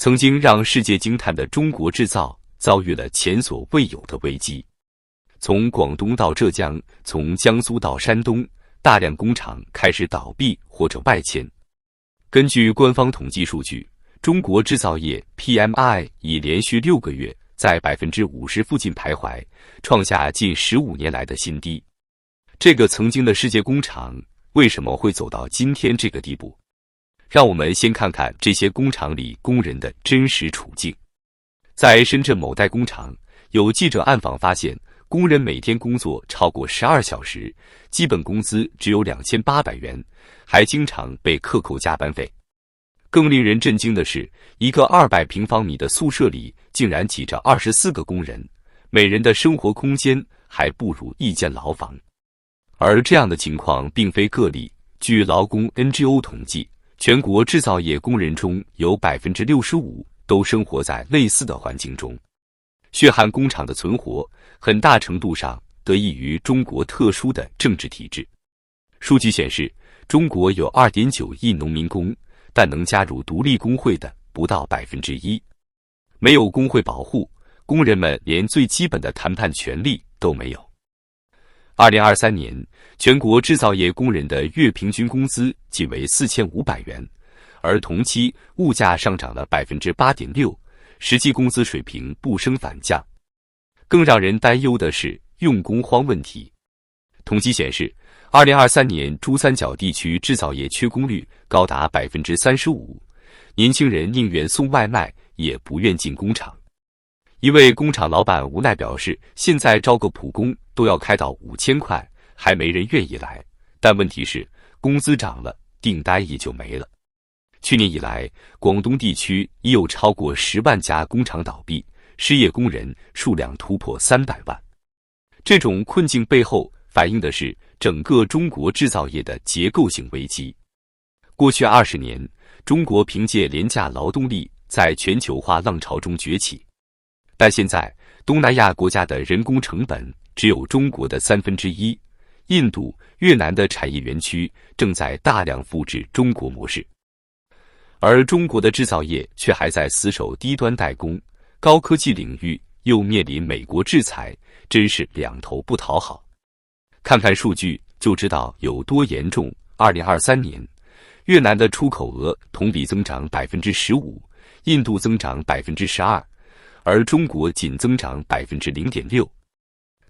曾经让世界惊叹的中国制造遭遇了前所未有的危机。从广东到浙江，从江苏到山东，大量工厂开始倒闭或者外迁。根据官方统计数据，中国制造业 PMI 已连续6个月在 50% 附近徘徊，创下近15年来的新低。这个曾经的世界工厂为什么会走到今天这个地步？让我们先看看这些工厂里工人的真实处境。在深圳某代工厂，有记者暗访发现，工人每天工作超过12小时，基本工资只有2800元，还经常被克扣加班费。更令人震惊的是，一个200平方米的宿舍里竟然挤着24个工人，每人的生活空间还不如一间牢房。而这样的情况并非个例，据劳工 NGO 统计，全国制造业工人中有 65% 都生活在类似的环境中。血汗工厂的存活，很大程度上得益于中国特殊的政治体制。数据显示，中国有 2.9 亿农民工，但能加入独立工会的不到 1%。没有工会保护，工人们连最基本的谈判权利都没有。2023年，全国制造业工人的月平均工资仅为4500元，而同期物价上涨了 8.6%， 实际工资水平不升反降。更让人担忧的是用工荒问题。统计显示，2023年珠三角地区制造业缺工率高达 35%， 年轻人宁愿送外卖也不愿进工厂。一位工厂老板无奈表示，现在招个普工都要开到5000块，还没人愿意来。但问题是，工资涨了，订单也就没了。去年以来，广东地区已有超过10万家工厂倒闭，失业工人数量突破300万。这种困境背后反映的是整个中国制造业的结构性危机。过去20年，中国凭借廉价劳动力在全球化浪潮中崛起。但现在，东南亚国家的人工成本只有中国的1/3，印度、越南的产业园区正在大量复制中国模式，而中国的制造业却还在死守低端代工，高科技领域又面临美国制裁，真是两头不讨好。看看数据就知道有多严重。2023年，越南的出口额同比增长 15%， 印度增长 12%。而中国仅增长 0.6%。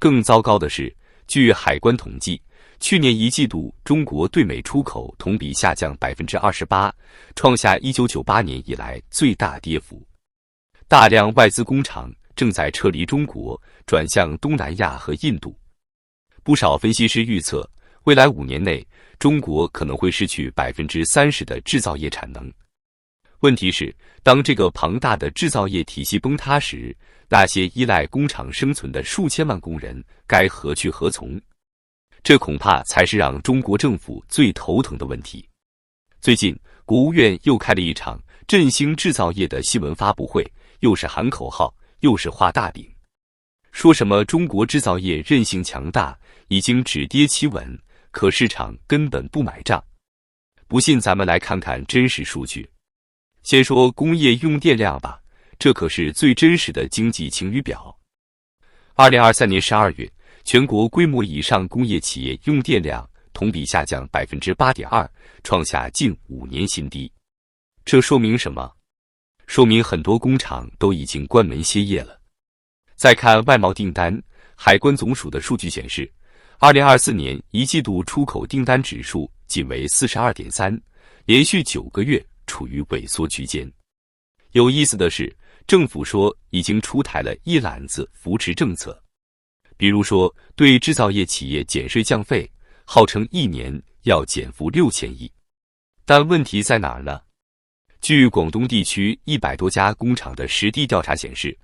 更糟糕的是，据海关统计，去年一季度中国对美出口同比下降 28%， 创下1998年以来最大跌幅。大量外资工厂正在撤离中国，转向东南亚和印度。不少分析师预测，未来5年内，中国可能会失去 30% 的制造业产能。问题是，当这个庞大的制造业体系崩塌时，那些依赖工厂生存的数千万工人该何去何从？这恐怕才是让中国政府最头疼的问题。最近，国务院又开了一场振兴制造业的新闻发布会，又是喊口号，又是画大饼，说什么中国制造业韧性强大，已经止跌企稳，可市场根本不买账。不信咱们来看看真实数据。先说工业用电量吧，这可是最真实的经济晴雨表。2023年12月，全国规模以上工业企业用电量同比下降 8.2%， 创下近5年新低。这说明什么？说明很多工厂都已经关门歇业了。再看外贸订单，海关总署的数据显示，2024年一季度出口订单指数仅为 42.3， 连续9个月处于萎缩区间。有意思的是，政府说已经出台了一揽子扶持政策，比如说对制造业企业减税降费，号称1年要减负6000亿。但问题在哪儿呢？据广东地区100多家工厂的实地调查显示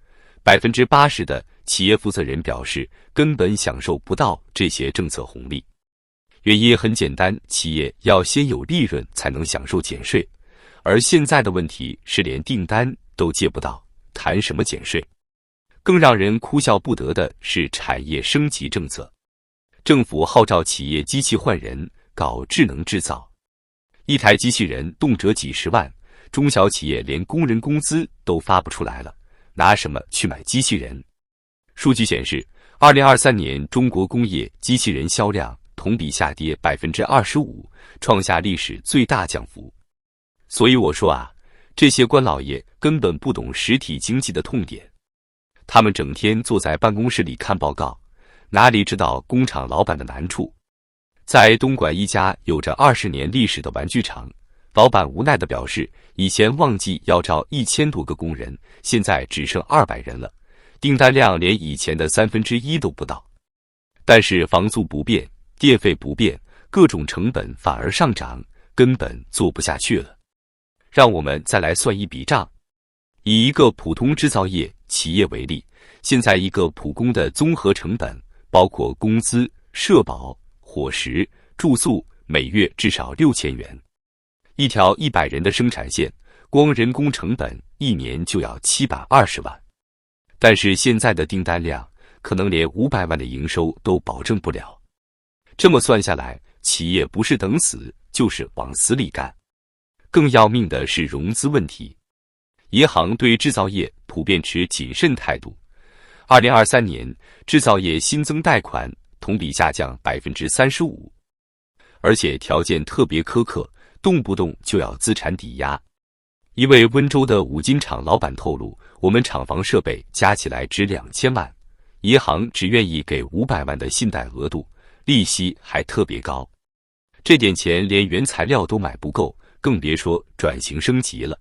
，80%的企业负责人表示根本享受不到这些政策红利。原因很简单，企业要先有利润才能享受减税。而现在的问题是连订单都接不到，谈什么减税？更让人哭笑不得的是产业升级政策。政府号召企业机器换人，搞智能制造，一台机器人动辄几10万，中小企业连工人工资都发不出来了，拿什么去买机器人？数据显示，2023年中国工业机器人销量同比下跌25%，创下历史最大降幅。所以我说啊，这些官老爷根本不懂实体经济的痛点，他们整天坐在办公室里看报告，哪里知道工厂老板的难处？在东莞一家有着20年历史的玩具厂，老板无奈地表示，以前旺季要招1000多个工人，现在只剩200人了，订单量连以前的1/3都不到。但是房租不变，电费不变，各种成本反而上涨，根本做不下去了。让我们再来算一笔账。以一个普通制造业企业为例，现在一个普工的综合成本，包括工资、社保、伙食、住宿，每月至少6000元。一条100人的生产线，光人工成本1年就要720万。但是现在的订单量，可能连500万的营收都保证不了。这么算下来，企业不是等死，就是往死里干。更要命的是融资问题。银行对制造业普遍持谨慎态度。2023年，制造业新增贷款同比下降35%，而且条件特别苛刻，动不动就要资产抵押。一位温州的五金厂老板透露，我们厂房设备加起来值2000万，银行只愿意给500万的信贷额度，利息还特别高。这点钱连原材料都买不够，更别说转型升级了。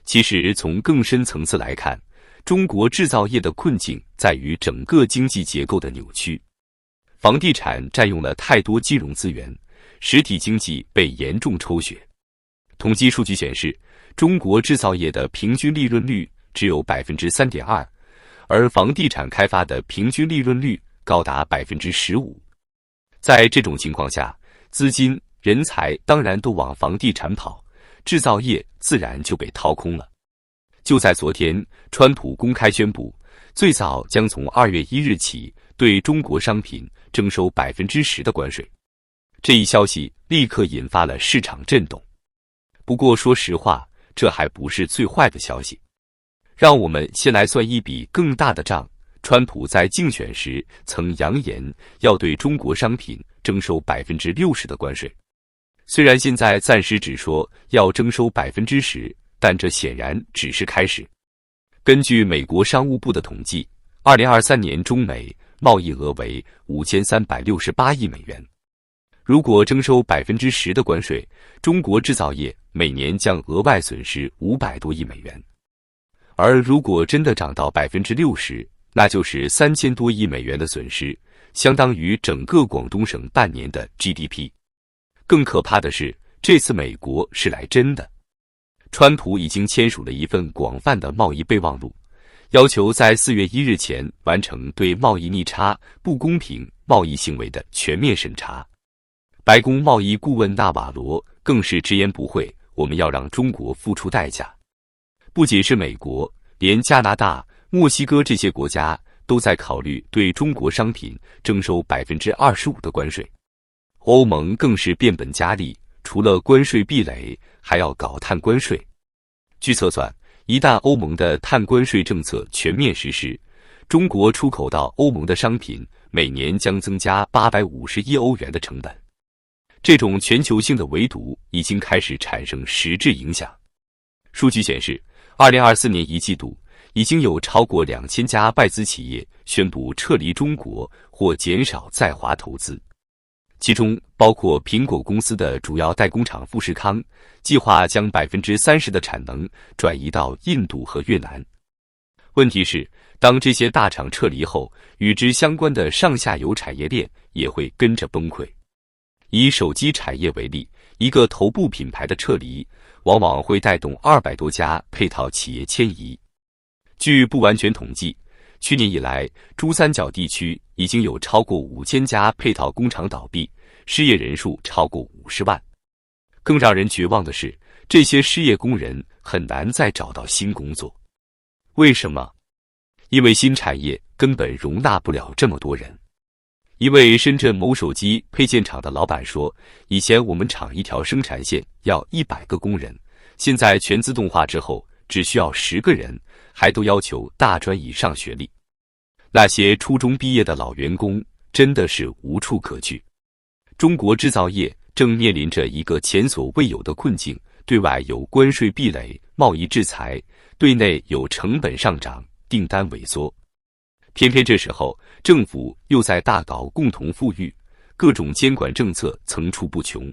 其实从更深层次来看，中国制造业的困境在于整个经济结构的扭曲。房地产占用了太多金融资源，实体经济被严重抽血。统计数据显示，中国制造业的平均利润率只有 3.2%， 而房地产开发的平均利润率高达 15%。在这种情况下，资金、人才当然都往房地产跑，制造业自然就被掏空了。就在昨天，川普公开宣布，最早将从2月1日起对中国商品征收 10% 的关税。这一消息立刻引发了市场震动。不过说实话，这还不是最坏的消息。让我们先来算一笔更大的账。川普在竞选时曾扬言要对中国商品征收 60% 的关税。虽然现在暂时只说要征收 10%， 但这显然只是开始。根据美国商务部的统计，2023年中美贸易额为5368亿美元。如果征收 10% 的关税，中国制造业每年将额外损失500多亿美元。而如果真的涨到 60%， 那就是3000多亿美元的损失，相当于整个广东省半年的 GDP。更可怕的是，这次美国是来真的。川普已经签署了一份广泛的贸易备忘录，要求在4月1日前完成对贸易逆差、不公平贸易行为的全面审查。白宫贸易顾问纳瓦罗更是直言不讳，我们要让中国付出代价。不仅是美国，连加拿大、墨西哥这些国家都在考虑对中国商品征收 25% 的关税。欧盟更是变本加厉，除了关税壁垒，还要搞碳关税。据测算，一旦欧盟的碳关税政策全面实施，中国出口到欧盟的商品每年将增加850亿欧元的成本。这种全球性的围堵已经开始产生实质影响。数据显示，2024年一季度，已经有超过2000家外资企业宣布撤离中国或减少在华投资。其中包括苹果公司的主要代工厂富士康，计划将 30% 的产能转移到印度和越南。问题是，当这些大厂撤离后，与之相关的上下游产业链也会跟着崩溃。以手机产业为例，一个头部品牌的撤离，往往会带动200多家配套企业迁移。据不完全统计，去年以来，珠三角地区已经有超过5000家配套工厂倒闭，失业人数超过50万。更让人绝望的是，这些失业工人很难再找到新工作。为什么？因为新产业根本容纳不了这么多人。一位深圳某手机配件厂的老板说，以前我们厂一条生产线要100个工人，现在全自动化之后，只需要10个人，还都要求大专以上学历。那些初中毕业的老员工真的是无处可去。中国制造业正面临着一个前所未有的困境：对外有关税壁垒、贸易制裁，对内有成本上涨、订单萎缩。偏偏这时候，政府又在大搞共同富裕，各种监管政策层出不穷。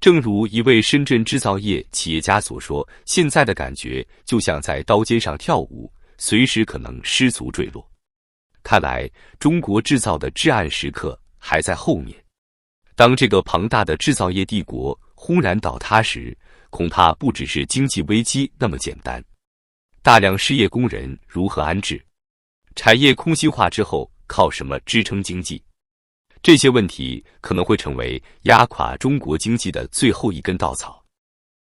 正如一位深圳制造业企业家所说，现在的感觉就像在刀尖上跳舞，随时可能失足坠落。看来中国制造的至暗时刻还在后面。当这个庞大的制造业帝国轰然倒塌时，恐怕不只是经济危机那么简单。大量失业工人如何安置？产业空心化之后，靠什么支撑经济？这些问题可能会成为压垮中国经济的最后一根稻草。